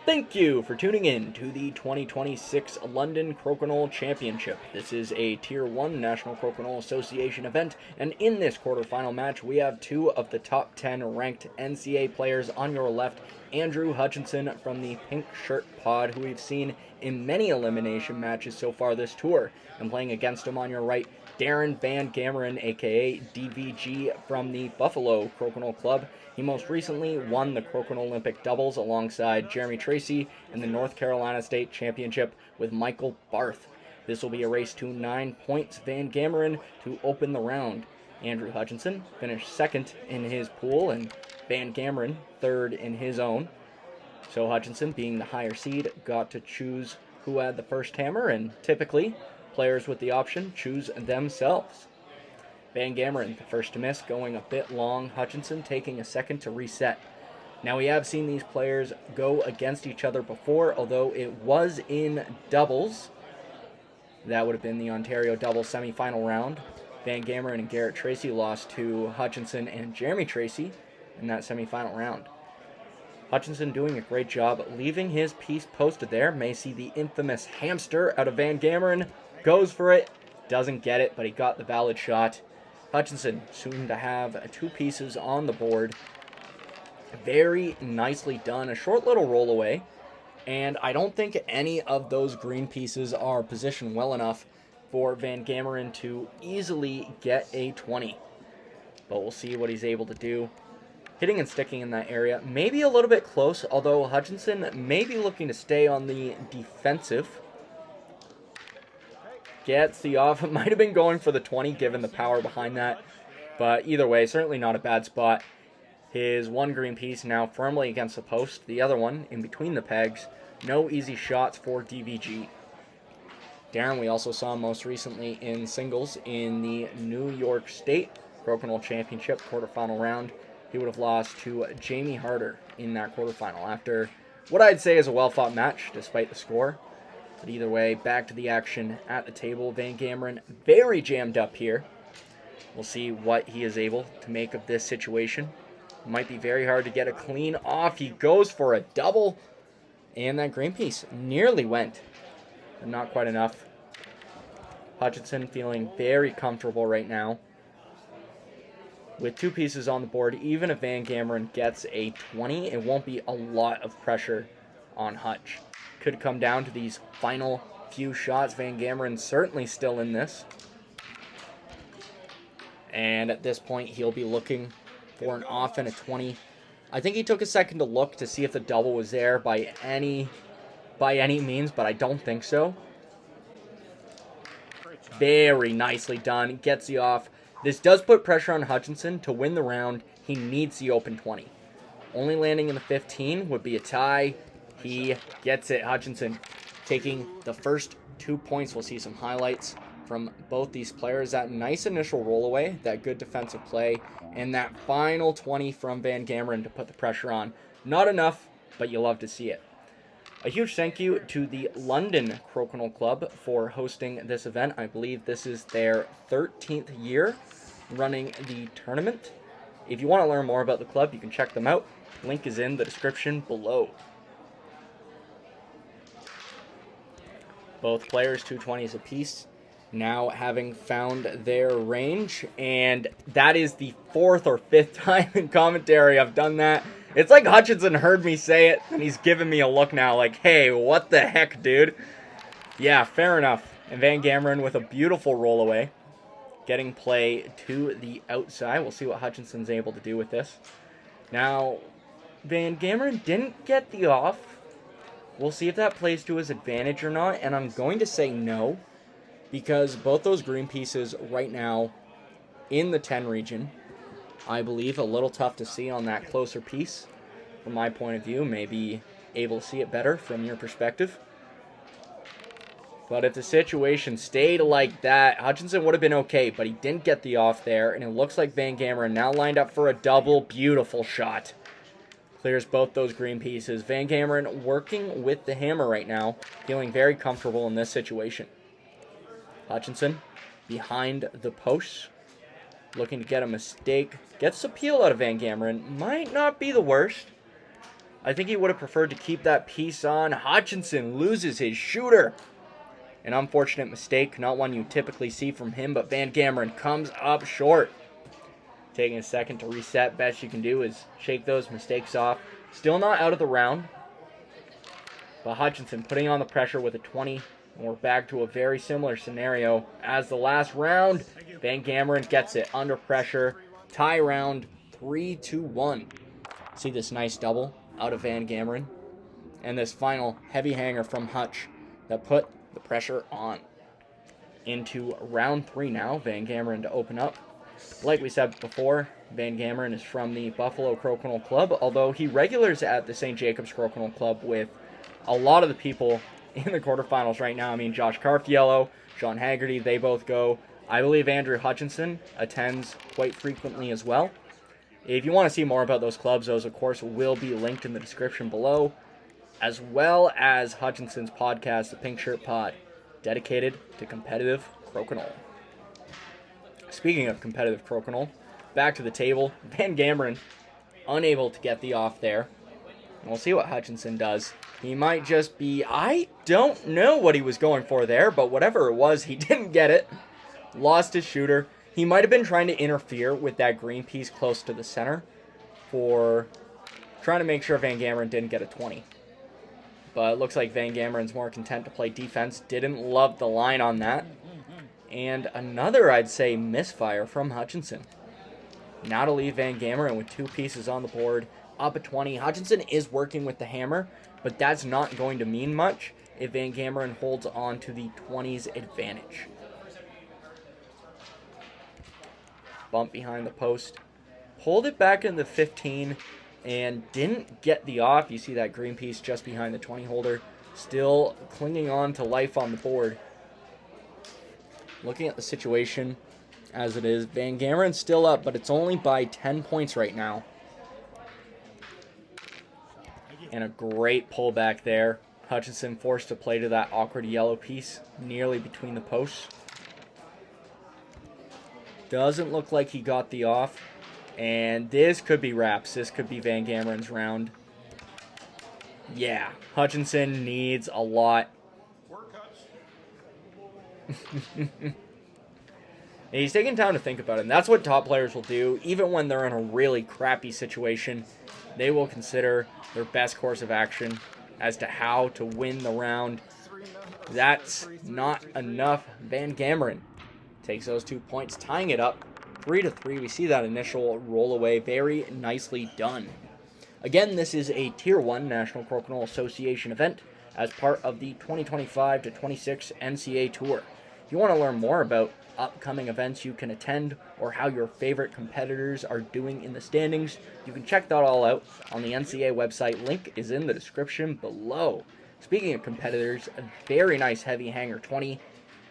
Thank you for tuning in to the 2026 London Crokinole Championship. This is a Tier 1 National Crokinole Association event, and in this quarterfinal match, we have two of the top 10 ranked NCAA players. On your left, Andrew Hutchinson from the Pink Shirt Pod, who we've seen in many elimination matches so far this tour. And playing against him on your right, Darin Van Gammeren, aka DVG, from the Buffalo Crokinole Club. He most recently won the Crokinolympic doubles alongside Tracey in the North Carolina State Championship with Michael Barth. This will be a race to 9 points. Van Gammeren to open the round. Andrew Hutchinson finished second in his pool and Van Gammeren third in his own. So Hutchinson, being the higher seed, got to choose who had the first hammer, and typically players with the option choose themselves. Van Gammeren, the first to miss, going a bit long. Hutchinson taking a second to reset. Now, we have seen these players go against each other before, although it was in doubles. That would have been the Ontario doubles semifinal round. Van Gammeren and Garret Tracey lost to Hutchinson and Jeremy Tracey in that semifinal round. Hutchinson doing a great job leaving his piece posted there. May see the infamous hamster out of Van Gammeren. Goes for it, doesn't get it, but he got the valid shot. Hutchinson soon to have two pieces on the board. Very nicely done. A short little roll away. And I don't think any of those green pieces are positioned well enough for Van Gammeren to easily get a 20. But we'll see what he's able to do. Hitting and sticking in that area. Maybe a little bit close, although Hutchinson may be looking to stay on the defensive. Gets the off. It might have been going for the 20 given the power behind that. But either way, certainly not a bad spot. His one green piece now firmly against the post. The other one in between the pegs. No easy shots for DVG. Darin, we also saw most recently in singles in the New York State Crokinole Championship quarterfinal round. He would have lost to Jamie Harder in that quarterfinal after what I'd say is a well-fought match despite the score. But either way, back to the action at the table. Van Gammeren very jammed up here. We'll see what he is able to make of this situation. Might be very hard to get a clean off. He goes for a double. And that green piece nearly went, but not quite enough. Hutchinson feeling very comfortable right now. With two pieces on the board, even if Van Gammeren gets a 20, it won't be a lot of pressure on Hutch. Could come down to these final few shots. Van Gammeren certainly still in this. And at this point, he'll be looking for an off and a 20. I think he took a second to look to see if the double was there by any means, but I don't think so. Very nicely done. Gets the off. This does put pressure on Hutchinson to win the round. He needs the open 20. Only landing in the 15 would be a tie. He gets it. Hutchinson taking the first 2 points. We'll see some highlights from both these players. That nice initial roll away, that good defensive play, and that final 20 from Van Gammeren to put the pressure on. Not enough, but you love to see it. A huge thank you to the London Crokinole Club for hosting this event. I believe this is their 13th year running the tournament. If you want to learn more about the club, you can check them out. Link is in the description below. Both players 220s apiece, now having found their range, and that is the 4th or 5th time in commentary I've done that. It's like Hutchinson heard me say it, and he's giving me a look now like, hey, what the heck, dude? Yeah, fair enough. And Van Gammeren with a beautiful roll away, getting play to the outside. We'll see what Hutchinson's able to do with this. Now, Van Gammeren didn't get the off. We'll see if that plays to his advantage or not, and I'm going to say no, because both those green pieces right now in the 10 region, I believe a little tough to see on that closer piece. From my point of view, maybe able to see it better from your perspective. But if the situation stayed like that, Hutchinson would have been okay, but he didn't get the off there, and it looks like Van Gammeren now lined up for a double. Beautiful shot. Clears both those green pieces. Van Gammeren working with the hammer right now, feeling very comfortable in this situation. Hutchinson behind the posts, looking to get a mistake. Gets the peel out of Van Gammeren. Might not be the worst. I think he would have preferred to keep that piece on. Hutchinson loses his shooter. An unfortunate mistake, not one you typically see from him, but Van Gammeren comes up short. Taking a second to reset, best you can do is shake those mistakes off. Still not out of the round, but Hutchinson putting on the pressure with a 20. And we're back to a very similar scenario as the last round. Van Gammeren gets it under pressure. Tie round 3-1. See this nice double out of Van Gammeren. And this final heavy hanger from Hutch that put the pressure on. Into round 3 now. Van Gammeren to open up. Like we said before, Van Gammeren is from the Buffalo Crokinole Club, although he regulars at the St. Jacobs Crokinole Club with a lot of the people in the quarterfinals right now. I mean, Josh Carfiello, Sean Haggerty, they both go. I believe Andrew Hutchinson attends quite frequently as well. If you want to see more about those clubs, those, of course, will be linked in the description below, as well as Hutchinson's podcast, The Pink Shirt Pod, dedicated to competitive crokinole. Speaking of competitive crokinole, back to the table. Van Gammeren unable to get the off there. And we'll see what Hutchinson does. He might just be, I don't know what he was going for there, but whatever it was, he didn't get it. Lost his shooter. He might have been trying to interfere with that green piece close to the center for trying to make sure Van Gammeren didn't get a 20. But it looks like Van Gammeren's more content to play defense. Didn't love the line on that. And another, I'd say, misfire from Hutchinson. Now to leave Van Gammeren with 2 pieces on the board. Up a 20. Hutchinson is working with the hammer, but that's not going to mean much if Van Gammeren holds on to the 20's advantage. Bump behind the post. Pulled it back in the 15 and didn't get the off. You see that green piece just behind the 20 holder. Still clinging on to life on the board. Looking at the situation as it is, Van Gammeren's still up, but it's only by 10 points right now. And a great pullback there. Hutchinson forced to play to that awkward yellow piece nearly between the posts. Doesn't look like he got the off. And this could be wraps. This could be Van Gammeren's round. Yeah, Hutchinson needs a lot. And he's taking time to think about it, and that's what top players will do. Even when they're in a really crappy situation, they will consider their best course of action as to how to win the round. That's not enough. Van Gammeren takes those 2 points, tying it up 3-3. We see that initial roll away, very nicely done. Again, this is a Tier 1 National Crokinole Association event as part of the 2025-26 NCAA Tour. If you want to learn more about upcoming events you can attend or how your favorite competitors are doing in the standings, you can check that all out on the NCAA website. Link is in the description below. Speaking of competitors, a very nice heavy hanger 20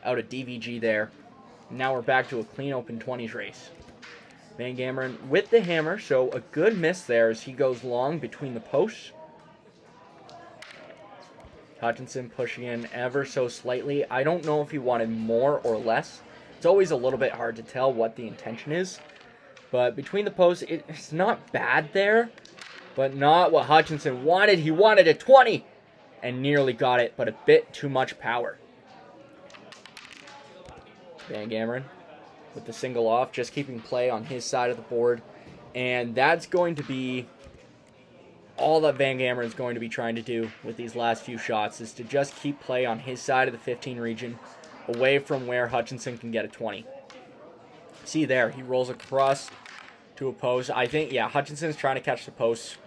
out of DVG there. Now we're back to a clean open 20s race. Van Gammeren with the hammer, so a good miss there as he goes long between the posts. Hutchinson pushing in ever so slightly. I don't know if he wanted more or less. It's always a little bit hard to tell what the intention is. But between the posts, it's not bad there, but not what Hutchinson wanted. He wanted a 20 and nearly got it, but a bit too much power. Van Gammeren with the single off, just keeping play on his side of the board. And that's going to be all that Van Gammeren is going to be trying to do with these last few shots, is to just keep play on his side of the 15 region, away from where Hutchinson can get a 20. See there, he rolls across to a post. I think, yeah, Hutchinson's trying to catch the post,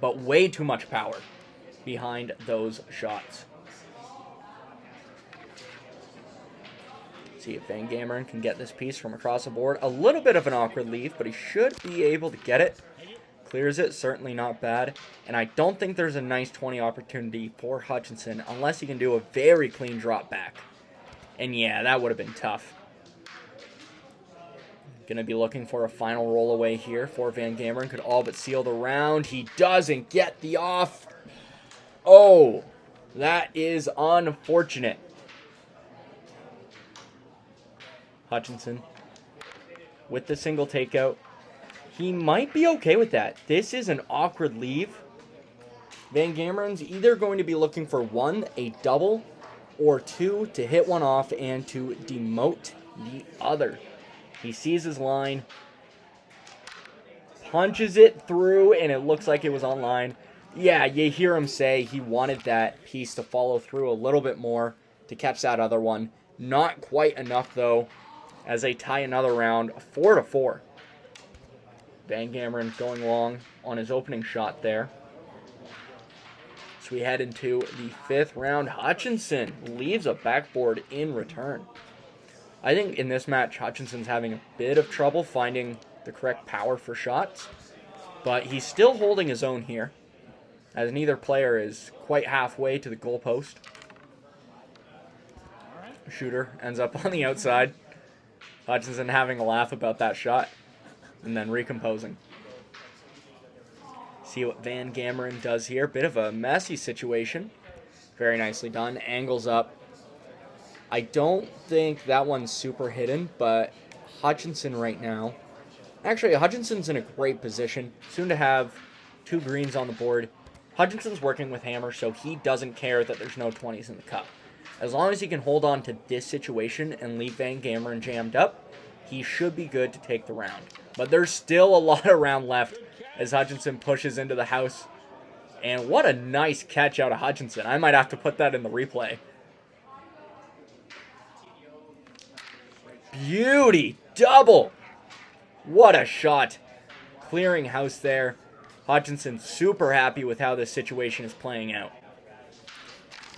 but way too much power behind those shots. See if Van Gammeren can get this piece from across the board. A little bit of an awkward leave, but he should be able to get it. Clears it, certainly not bad. And I don't think there's a nice 20 opportunity for Hutchinson unless he can do a very clean drop back. And yeah, that would have been tough. Going to be looking for a final roll away here for Van Gammeren. Could all but seal the round. He doesn't get the off. Oh, that is unfortunate. Hutchinson with the single takeout. He might be okay with that. This is an awkward leave, Van Gammeren's either going to be looking for 1, a double, or 2, to hit one off and to demote the other. He sees his line, punches it through, and it looks like it was on line. Yeah, you hear him say he wanted that piece to follow through a little bit more to catch that other one. Not quite enough, though, as they tie another round, 4-4. Van Gammeren going long on his opening shot there. So we head into the 5th round. Hutchinson leaves a backboard in return. I think in this match, Hutchinson's having a bit of trouble finding the correct power for shots, but he's still holding his own here, as neither player is quite halfway to the goalpost. Shooter ends up on the outside. Hutchinson having a laugh about that shot, and then recomposing. See what Van Gammeren does here. Bit of a messy situation. Very nicely done. Angles up. I don't think that one's super hidden, but Hutchinson right now... Actually, Hutchinson's in a great position. Soon to have 2 greens on the board. Hutchinson's working with hammer, so he doesn't care that there's no 20s in the cup. As long as he can hold on to this situation and leave Van Gammeren jammed up, he should be good to take the round. But there's still a lot of round left as Hutchinson pushes into the house. And what a nice catch out of Hutchinson. I might have to put that in the replay. Beauty double. What a shot. Clearing house there. Hutchinson super happy with how this situation is playing out.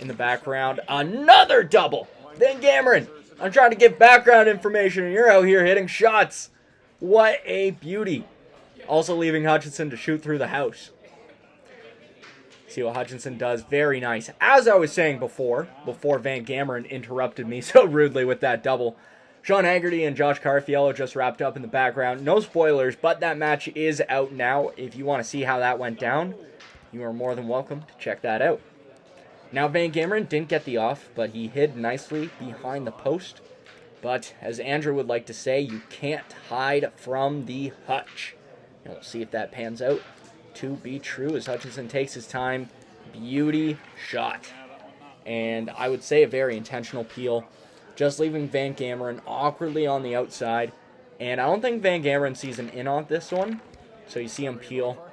In the background, another double. Van Gammeren, I'm trying to give background information and you're out here hitting shots. What a beauty. Also leaving Hutchinson to shoot through the house. See what Hutchinson does. Very nice. As I was saying before Van Gammeren interrupted me so rudely with that double, Sean Haggerty and Josh Carfiello just wrapped up in the background. No spoilers, but that match is out now. If you want to see how that went down, you are more than welcome to check that out. Now, Van Gammeren didn't get the off, but he hid nicely behind the post. But, as Andrew would like to say, you can't hide from the Hutch. And we'll see if that pans out to be true as Hutchinson takes his time. Beauty shot. And I would say a very intentional peel. Just leaving Van Gammeren awkwardly on the outside. And I don't think Van Gammeren sees an in on this one. So you see him peel,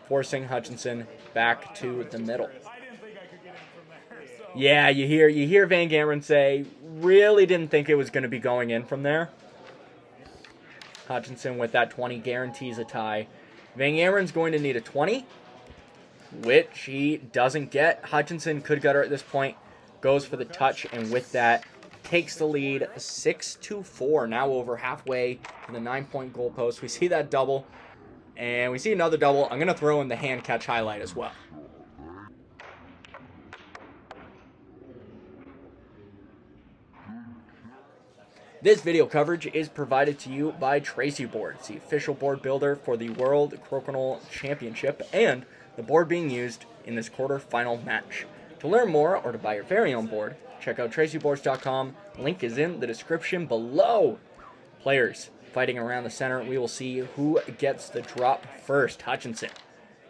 forcing Hutchinson back to the middle. Yeah, you hear Van Gammeren say, really didn't think it was going to be going in from there. Hutchinson with that 20 guarantees a tie. Van Gammeren's going to need a 20, which he doesn't get. Hutchinson could gutter at this point, goes for the touch, and with that, takes the lead 6-4, now over halfway to the 9-point goalpost. We see that double, and we see another double. I'm going to throw in the hand catch highlight as well. This video coverage is provided to you by Tracey Boards, the official board builder for the World Crokinole Championship, and the board being used in this quarterfinal match. To learn more or to buy your very own board, check out traceyboards.com. Link is in the description below. Players fighting around the center. We will see who gets the drop first. Hutchinson.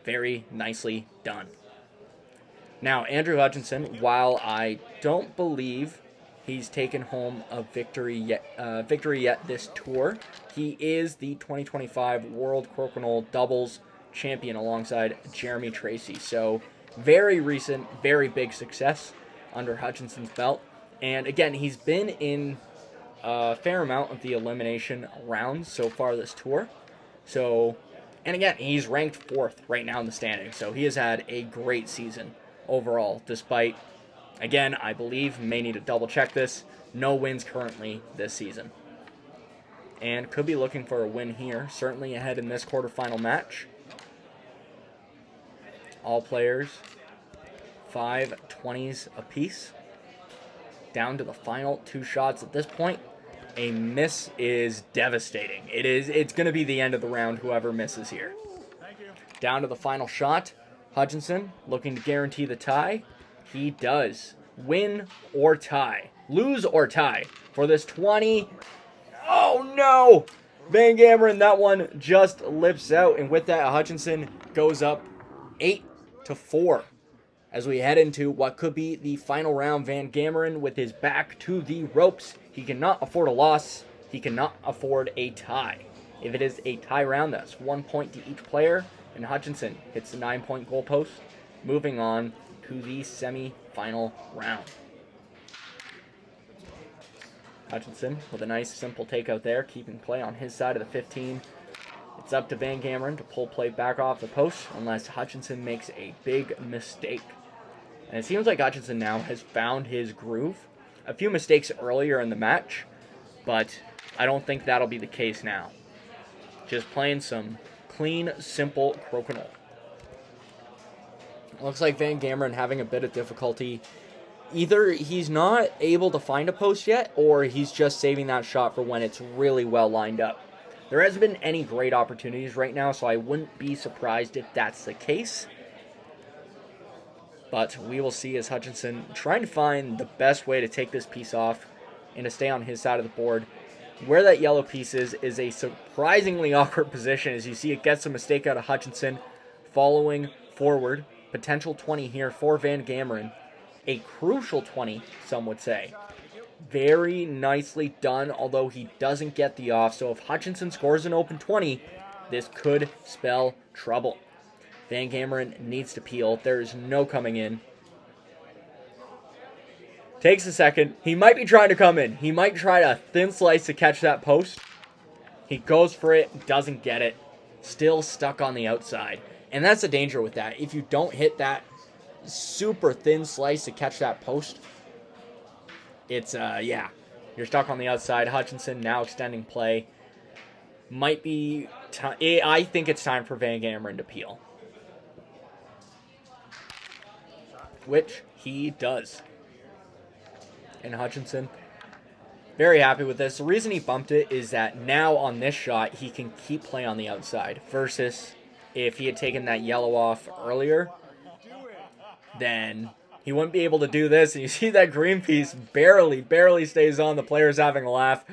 Very nicely done. Now, Andrew Hutchinson, while I don't believe he's taken home a victory yet this tour, he is the 2025 World Crokinole Doubles Champion alongside Jeremy Tracey. So, very recent, very big success under Hutchinson's belt. And again, he's been in a fair amount of the elimination rounds so far this tour. So, and again, he's ranked 4th right now in the standings. So he has had a great season overall, despite, again, I believe, may need to double check this, no wins currently this season. And could be looking for a win here, certainly ahead in this quarterfinal match. All players, 5 20s apiece. Down to the final 2 shots at this point. A miss is devastating. It's going to be the end of the round, whoever misses here. Down to the final shot. Hutchinson looking to guarantee the tie. He does. Win or tie. Lose or tie for this 20. Oh no! Van Gammeren, that one just lips out. And with that, Hutchinson goes up 8 4 as we head into what could be the final round. Van Gammeren with his back to the ropes. He cannot afford a loss. He cannot afford a tie. If it is a tie round, that's 1 point to each player, and Hutchinson hits the 9-point goalpost, moving on to the semi-final round. Hutchinson with a nice simple takeout there, keeping play on his side of the 15. It's up to Van Gammeren to pull play back off the post unless Hutchinson makes a big mistake. And it seems like Hutchinson now has found his groove. A few mistakes earlier in the match, but I don't think that'll be the case now. Just playing some clean, simple crokinole. Looks like Van Gammeren having a bit of difficulty. Either he's not able to find a post yet, or he's just saving that shot for when it's really well lined up. There hasn't been any great opportunities right now, so I wouldn't be surprised if that's the case. But we will see as Hutchinson trying to find the best way to take this piece off and to stay on his side of the board. Where that yellow piece is a surprisingly awkward position, as you see it gets a mistake out of Hutchinson. Following forward, potential 20 here for Van Gammeren. A crucial 20, some would say. Very nicely done, although he doesn't get the off. So if Hutchinson scores an open 20, this could spell trouble. Van Gammeren needs to peel. There is no coming in. Takes a second. He might be trying to come in. He might try to thin slice to catch that post. He goes for it, doesn't get it. Still stuck on the outside. And that's the danger with that. If you don't hit that super thin slice to catch that post, it's, you're stuck on the outside. Hutchinson now extending play. Might be, I think it's time for Van Gammeren to peel. Which he does. And Hutchinson, very happy with this. The reason he bumped it is that now on this shot, he can keep play on the outside. Versus if he had taken that yellow off earlier, then he wouldn't be able to do this. And you see that green piece barely stays on. The player's having a laugh.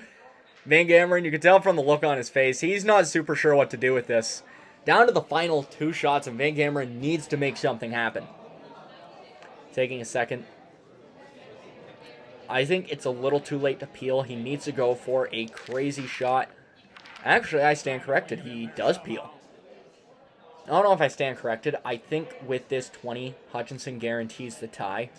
Van Gammeren, you can tell from the look on his face, he's not super sure what to do with this. Down to the final 2 shots, and Van Gammeren needs to make something happen. Taking a second. I think it's a little too late to peel. He needs to go for a crazy shot. Actually, I stand corrected. He does peel. I don't know if I stand corrected. I think with this 20, Hutchinson guarantees the tie.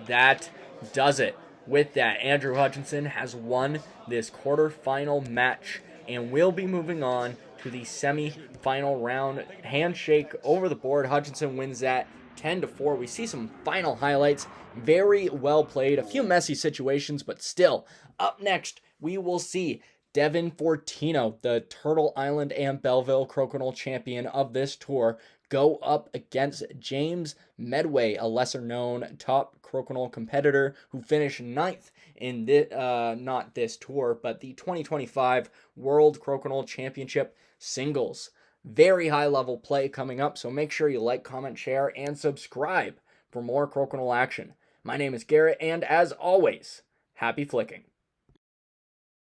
That does it. With that, Andrew Hutchinson has won this quarterfinal match, and we'll be moving on to the semi-final round. Handshake over the board. Hutchinson wins that 10-4. We see some final highlights. Very well played. A few messy situations, but still. Up next, we will see Devin Fortino, the Turtle Island and Belleville Crokinole champion of this tour, go up against James Medway, a lesser-known top crokinole competitor who finished 9th in not this tour, but the 2025 World Crokinole Championship singles. Very high-level play coming up, so make sure you like, comment, share, and subscribe for more crokinole action. My name is Garrett, and as always, happy flicking.